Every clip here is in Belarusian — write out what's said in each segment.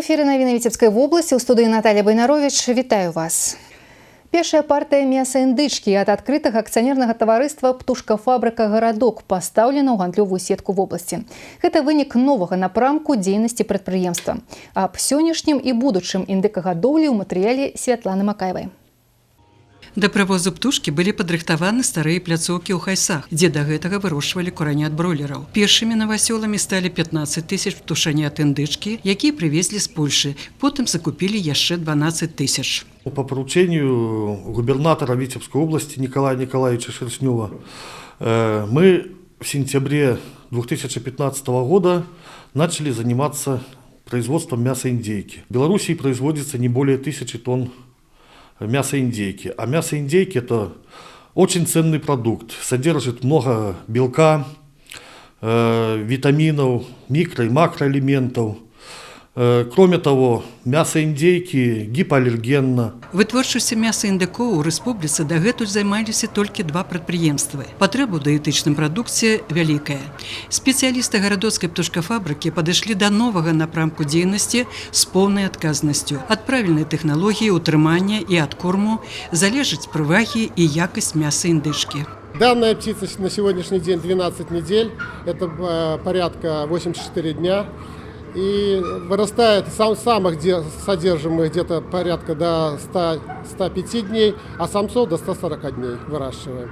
эфире навіны Віцебскай вобласці, у студыі Наталья Байнарович. Вітаю вас. Першая партыя мяса індычкі ад адкрытага акцыянернага таварыства «Птушкафабрыка Гарадок» пастаўлена ў гандлёвую сетку вобласці. Гэта вынік новага напрамку дзейнасці прадпрыемства. Аб сённяшнім і будучым індыкагадоўлі ў матэрыяле Святланы Макаевай. Да правозу птушкі былі падрыхтаваны старыя пляцоўкі ў хайсах, дзе да гэтага вырошчвалі куранят бройлераў. Першымі навасёламі сталі 15 тысяч птушанят індычкі, якія прывезлі з Польшы. Потым закупілі яшчэ 12 тысяч. По поручению губернатора Витебской области Николая Николаевича Шерстнева мы в сентябре 2015 года начали заниматься производством мяса индейки. В Белоруссии производится не более 1000 тонн мяса индейки. А мясо индейки – это очень ценный продукт, содержит много белка, витаминов, микро- и макроэлементов. Кроме того, мясо индейки гипоаллергенно. Вытворчасцю мяса індыкоў у рэспубліцы дагэтуль займаліся толькі два прадпрыемствы. Патрэба ў дыетычным прадукце вялікая. Спецыялісты гарадоцкай птушкафабрыкі падышлі да новага напрамку дзейнасці з поўнай адказнасцю. Ад правільнай тэхналогіі утрымання і ад корму залежыць прывагі і якасць мяса індычкі. Данная птица на сегодняшний день 12 недель, это порядка 84 дня. И вырастает самых содержимых где-то порядка до 100-105 дней, а самцов до 140 дней выращиваем.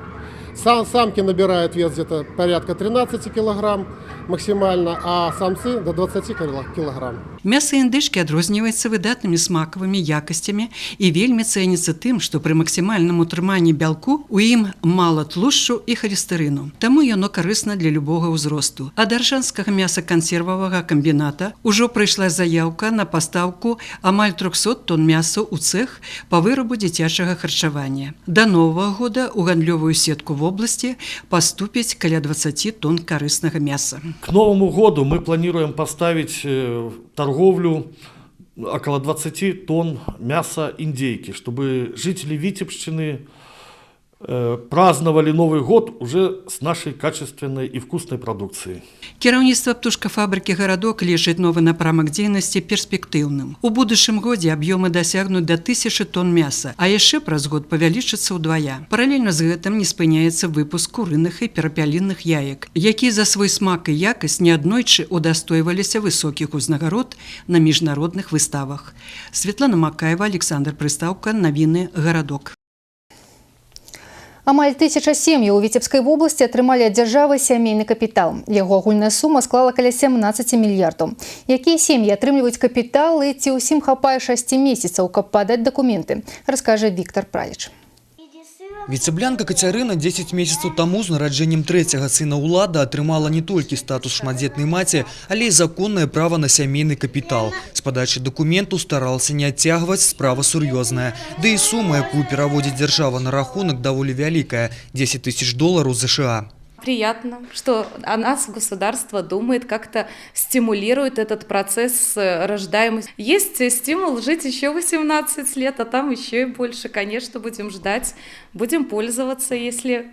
Самки набирают вес где-то порядка 13 килограмм максимально, а самцы до 20 килограмм. Мясо індычкі адрозніваецца выдатнымі смакавымі якасцямі і вельмі цэніцца тым, што пры максімальным утрыманні бялку у ім мала тлушчу і халестэрыну. Таму яно карысна для любога ўзросту. Ад аршанскага мясакансервавага камбіната ўжо прыйшла заяўка на пастаўку амаль 300 тонн мяса ў цэх па вырабу дзіцячага харчавання. Да новага года ў гандлёвую сетку вобласці паступіць каля 20 тонн карыснага мяса. К Новому году мы планируем поставить торговлю около 20 тонн мяса индейки, чтобы жители Витебщины праздновали Новый год уже с нашей качественной и вкусной продукцией. Кіраўніцтва птушкафабрыкі «Гарадок» лічыць новы напрамак дзейнасці перспектыўным. У будучым годзе аб'ёмы дасягнуць да 1000 тонн мяса, а яшчэ праз год павялічыцца ўдвая. Паралельна з гэтым не спыняецца выпуск курыных і перапялінных яек, якія за свой смак і якасць неаднойчы удастойваліся высокіх узнагарод на міжнародных выставах. Святлана Макаева, Александр Прыстаўка, навіны «Гарадок». Амаль 1000 сем'яў у Віцебскай вобласці атрымалі ад дзяржавы сямейны капітал. Яго агульная сума склала каля 17 мільярдаў. Якія сем'і атрымліваюць капітал і ці ўсім хапае 6 месяцаў, каб падаць дакументы, раскажа Віктор Праліч. Віцеблянка Кацярына 10 месяцаў таму з нараджэннем трэцяга сына ўлада атрымала не толькі статус шматдзетнай маці, але і законнае права на сямейны капітал. З падачы дакументу старалася не адцягваць, справа сур'ёзная. Ды і сума, якую пераводзіць дзяржава на рахунак, даволі вялікая – $10 000 США. Приятно, что о нас государство думает, как-то стимулирует этот процесс рождаемости. Есть стимул жить еще 18 лет, а там еще и больше. Конечно, будем ждать, будем пользоваться, если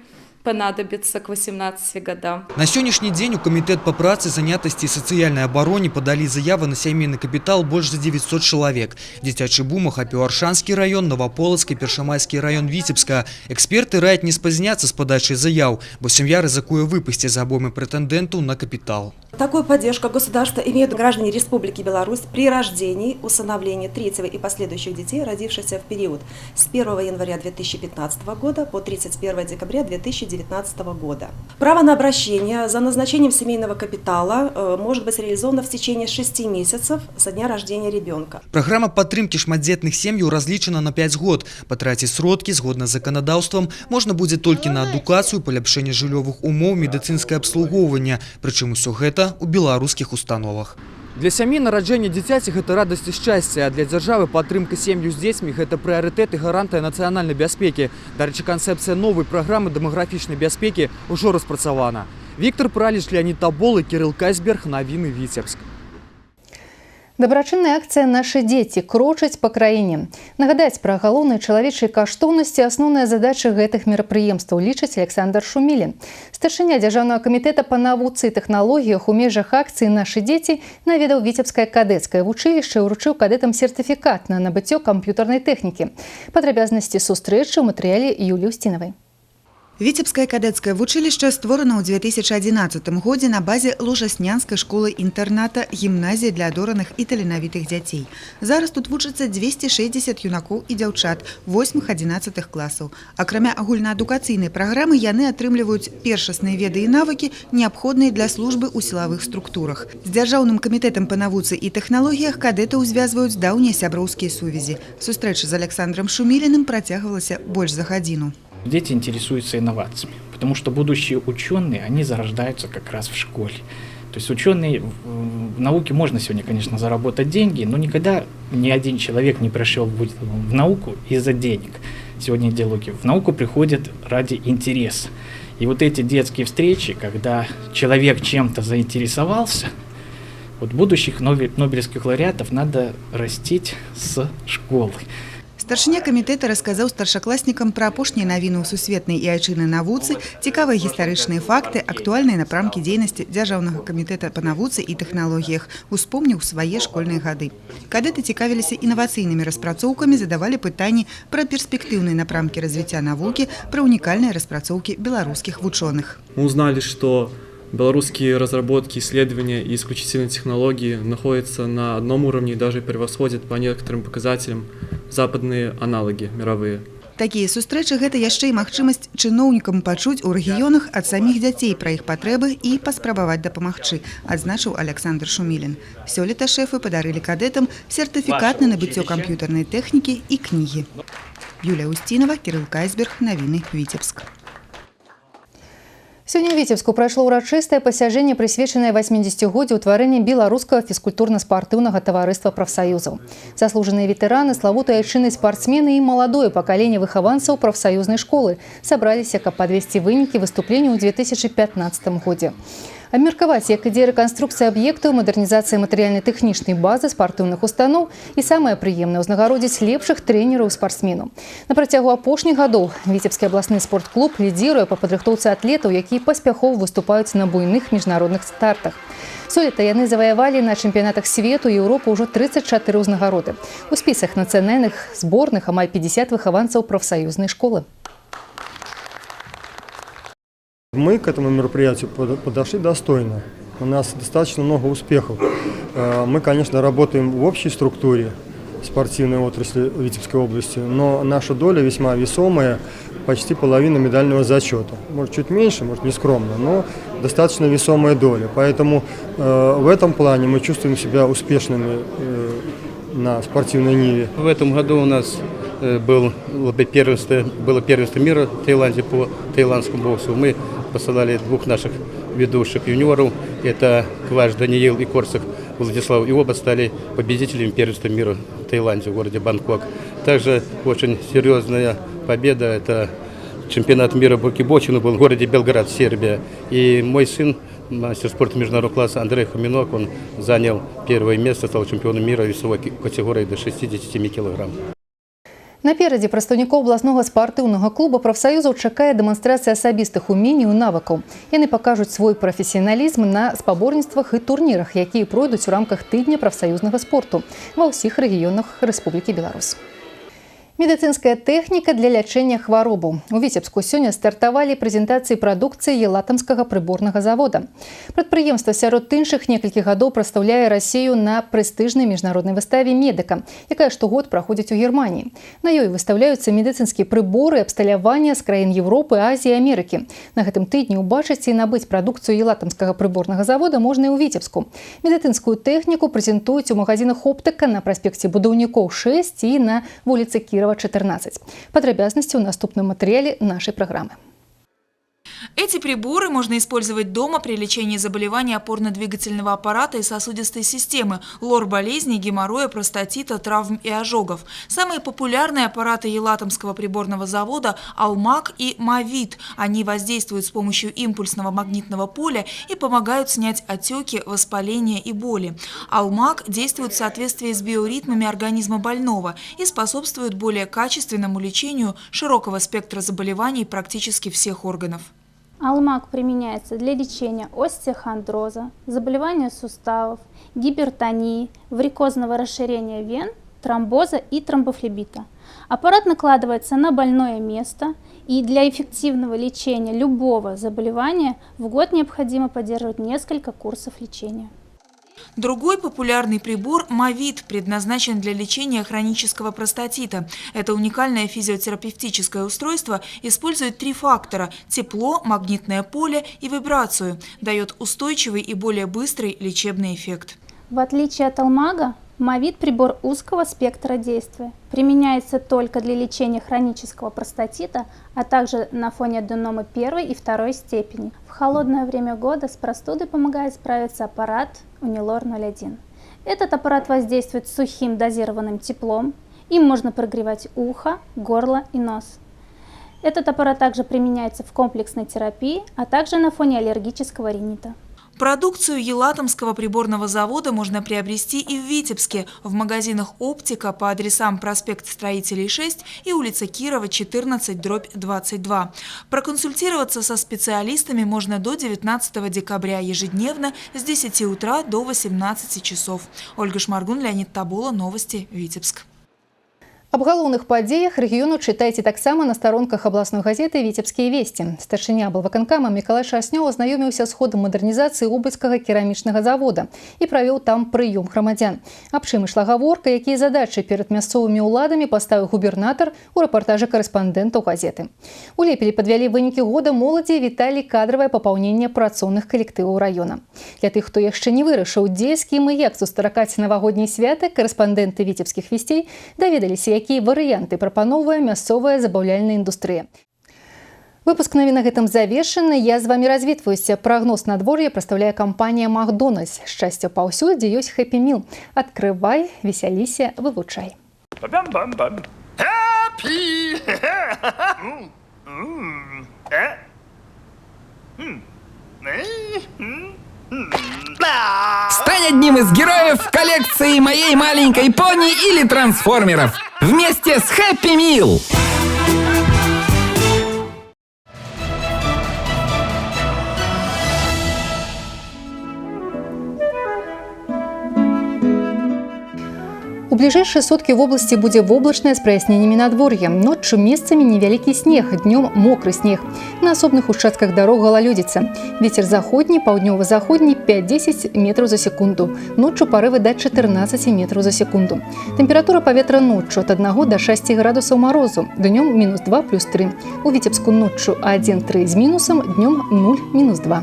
понадобится к 18 годам. На сённяшні дзень у Камітэт па працы, занятасці і сацыяльнай абароне падалі заявы на сямейны капітал больш за 900 чалавек. Дзіцячы бум ахапіў Аршанскі раён, Новаполацкі, Першамайскі раён Віцебска. Эксперты раяць не спазняцца з падачай заяў, бо сям'я рызыкуе выпасці з абоймы прэтэндэнтаў на капітал. Такую поддержку государства имеют граждане Республики Беларусь при рождении, усыновлении третьего и последующих детей, родившихся в период с 1 января 2015 года по 31 декабря 2019 года. Право на обращение за назначением семейного капитала может быть реализовано в течение 6 месяцев со дня рождения ребенка. Программа падтрымкі шматдзетных сем'яў разлічана на 5 год. Патраціць сродкі згодна з заканадаўствам можна будзе толькі на адукацыю, паляпшэнне жыллёвых умоў, медыцынскае абслугоўванне. Прычым усё гэта у беларускіх установах. Для сям'і нараджэнне дзіцяці – гэта радасць і шчасце, а для дзяржавы падтрымка сем'яў з дзецьмі – гэта прыярытэт і гарантыя нацыянальнай бяспекі. Дарэчы, канцэпцыя новай праграмы дэмаграфічнай бяспекі ўжо распрацавана. Віктор Праліч, Леонид Табол і Кірыл Кайсберг, навіны Віцебск. Дабрачынная акцыя «Нашы дзеці» крочаць па краіне. Нагадаць пра галоўныя чалавечыя каштоўнасці – асноўная задача гэтых мерапрыемстваў, лічыць Александр Шумілін. Старшыня Дзяржаўнага камітэта па навуцы і тэхналогіях у межах акцыі «Нашы дзеці» наведаў Віцебскае кадэцкае вучылішча і ўручыў кадэтам сертыфікат на набыццё камп'ютарнай тэхнікі. Падрабязнасці сустрэчы ў матэрыяле Юліі Устінавай. Віцебскае кадэцкае вучылішча створана ў 2011 годзе на базе Лужаснянскай школы-інтэрната гімназіі для адораных і таленавітых дзяцей. Зараз тут вучацца 260 юнакоў і дзяўчат 8-11 класаў. Акрамя агульнаадукацыйнай праграмы яны атрымліваюць першасныя веды і навыкі, неабходныя для службы ў сілавых структурах. З Дзяржаўным камітэтам па навуцы і тэхналогіях кадэтаў звязваюць даўнія сяброўскія сувязі. Сустрэча з Александром Шуміліным працягвалася больш за гадзіну. Дети интересуются инновациями, потому что будущие ученые, они зарождаются как раз в школе. То есть ученые, в науке можно сегодня, конечно, заработать деньги, но никогда ни один человек не пришел в науку из-за денег. Сегодня идеология. В науку приходят ради интереса. И вот эти детские встречи, когда человек чем-то заинтересовался, вот будущих нобелевских лауреатов надо растить с школы. Старшыня камітэта расказаў старшакласнікам пра апошнія навіны ў сусветнай і айчыннай навуцы, цікавыя гістарычныя факты, актуальныя напрамкі дзейнасці Дзяржаўнага камітэта па навуцы і тэхналогіях, успомніў свае школьныя гады. Кадэты цікавіліся інавацыйнымі распрацоўкамі, задавалі пытанні пра перспектыўныя напрамкі развіцця навукі, пра унікальныя распрацоўкі беларускіх вучоных. Мы узнали, что белорусские разработки, исследования и исключительные технологии находятся на одном уровне и даже превосходят по некоторым показателям западные аналоги мировые. Такія сустрэчы – гэта яшчэ і магчымасць чыноўнікам пачуць у рэгіёнах ад саміх дзяцей пра іх патрэбы і паспрабаваць дапамагчы, адзначыў Александр Шумілін. Сёлета шэфы падарылі кадэтам сертыфікат на набыццё камп'ютарнай тэхнікі і кнігі. Юлія Устінава, Кірыл Кайсберг, навіны Віцебск. Сёння ў Віцебску прайшло ўрачыстае пасяджэнне, прысвечанае 80-годдзю ўтварэння беларускага фізкультурна-спартыўнага таварыства прафсаюзаў. Заслужаныя ветэраны, славутыя айчынныя спартсмены і маладое пакаленне выхаванцаў прафсаюзнай школы сабраліся, каб падвесці вынікі выступленняў у 2015 годзе. Абмеркаваць, як ідзе рэканструкцыя аб'ектаў, мадэрнізацыя матэрыяльна-тэхнічнай базы спартыўных устаноў і самае прыемнае ўзнагародзіць лепшых трэнераў і спартсменаў. На працягу апошніх гадоў Віцебскі абласны спортклуб лідзіруе па падрыхтоўцы атлетаў, якія паспяхова выступаюць на буйных міжнародных стартах. Сёлета яны заваявалі на чэмпіянатах свету і Еўропы ўжо 34 ўзнагароды. У спісах нацыянальных зборных амаль 50 выхаванцаў прафсаюзнай школы. Мы к этому мероприятию подошли достойно. У нас достаточно много успехов. Мы, конечно, работаем в общей структуре спортивной отрасли Витебской области, но наша доля весьма весомая, почти половина медального зачета. Может, чуть меньше, может, не скромно, но достаточно весомая доля. Поэтому в этом плане мы чувствуем себя успешными на спортивной ниве. В этом году у нас было первенство мира в Таиланде по таиландскому боксу. Мы посылали двух наших ведущих юниоров. Это Кваш Даниил и Корсак Владислав. И оба стали победителями первенства мира в Таиланде, в городе Бангкок. Также очень серьезная победа. Это чемпионат мира по кикбоксингу был в городе Белград, Сербия. И мой сын, мастер спорта международного класса Андрей Хоминок, он занял первое место, стал чемпионом мира весовой категории до 67 килограмм. Наперадзе прадстаўнікоў абласнога спартыўнага клуба прафсаюзаў чакае дэманстрацыя асабістых уменняў і навыкаў. Яны пакажуць свой прафесіяналізм на спаборніцтвах і турнірах, якія пройдуць у рамках тыдня прафсаюзнага спорту ва ўсіх рэгіёнах Рэспублікі Беларусь. Медыцынская тэхніка для лячэння хваробаў. У Віцебску сёння стартавалі прэзентацыі прадукцыі Елатамскага прыборнага завода. Прадпрыемства сярод іншых некалькі гадоў прадстаўляе Расію на прэстыжнай міжнароднай выставе «Медыка», якая штогод праходзіць у Германіі. На ёй выстаўляюцца медыцынскія прыборы і абсталявання з краін Еўропы, Азіі і Амерыкі. На гэтым тыдні ўбачыць і набыць прадукцыю Елатамскага прыборнага завода можна і ў Віцебску. Медыцынскую тэхніку прэзентуюць у магазінах «Оптыка» на праспекце Будаўнікоў 6 і на вуліцы Кірова 14. Падрабязнасці ў наступным матэрыяле нашай праграмы. Эти приборы можно использовать дома при лечении заболеваний опорно-двигательного аппарата и сосудистой системы, лор-болезней, геморроя, простатита, травм и ожогов. Самые популярные аппараты Елатомского приборного завода – «Алмак» и «Мавит». Они воздействуют с помощью импульсного магнитного поля и помогают снять отеки, воспаления и боли. «Алмак» действует в соответствии с биоритмами организма больного и способствует более качественному лечению широкого спектра заболеваний практически всех органов. Алмак применяется для лечения остеохондроза, заболевания суставов, гипертонии, варикозного расширения вен, тромбоза и тромбофлебита. Аппарат накладывается на больное место, и для эффективного лечения любого заболевания в год необходимо поддерживать несколько курсов лечения. Другой популярный прибор – «Мавит» предназначен для лечения хронического простатита. Это уникальное физиотерапевтическое устройство использует 3 фактора – тепло, магнитное поле и вибрацию. Дает устойчивый и более быстрый лечебный эффект. В отличие от «Алмага», «Мавит» – прибор узкого спектра действия. Применяется только для лечения хронического простатита, а также на фоне аденомы 1 и 2 степени. В холодное время года с простудой помогает справиться аппарат Унилор-01. Этот аппарат воздействует сухим дозированным теплом. Им можно прогревать ухо, горло и нос. Этот аппарат также применяется в комплексной терапии, а также на фоне аллергического ринита. Продукцию Елатомского приборного завода можно приобрести и в Витебске, в магазинах «Оптика» по адресам проспект Строителей 6 и улица Кирова, 14/22. Проконсультироваться со специалистами можно до 19 декабря ежедневно с 10 утра до 18 часов. Ольга Шмаргун, Леонид Табула, новости, Витебск. Аб галоўных падзеях рэгіёну чытайце таксама на старонках абласной газеты «Витебские вести». Старшыня аблвыканкама Миколай Шаснёў азнаёміўся з ходам мадэрнізацыі Обыцкага керамічнага завода і правёў там прыём грамадзян. Аб чым ішла гаворка, якія задачы перад мясцовымі ўладамі паставіў губернатар у рэпартажы карэспандэнтаў газеты. У Лепелі падвялі вынікі года моладзі і віталі кадравае папаўненне працоўных калектываў раёна. Для тых, хто яшчэ не вырашыў, дзе, з кім і як сустракаць навагоднія святы, карэспандэнты «Витебских вестей» даведаліся, какие варианты пропановывая мясцовая забаўляльная индустрия. Выпуск новин на этом завершен. Я с вами развітваюсь. Прогноз надвор'я представляет компания «Макдональдс». Счастье паўсюль, где есть Happy Meal. Открывай, весяліся, вывучай. Стань одним из героев коллекции «Моей маленькой пони» или «Трансформеров» вместе с Happy Meal. У ближайшие сутки в области будет воблачное с прояснениями надворья. Ночью местами невеликий снег, днем мокрый снег. На особных участках дорог гололедица. Ветер заходний, паўднёва-заходний 5-10 метров за секунду. Ночью порывы до 14 метров за секунду. Температура поветра ночью от 1 до 6 градусов морозу. Днем -2 + 3. У Витебску ночью 1-3 с минусом, днем 0-2.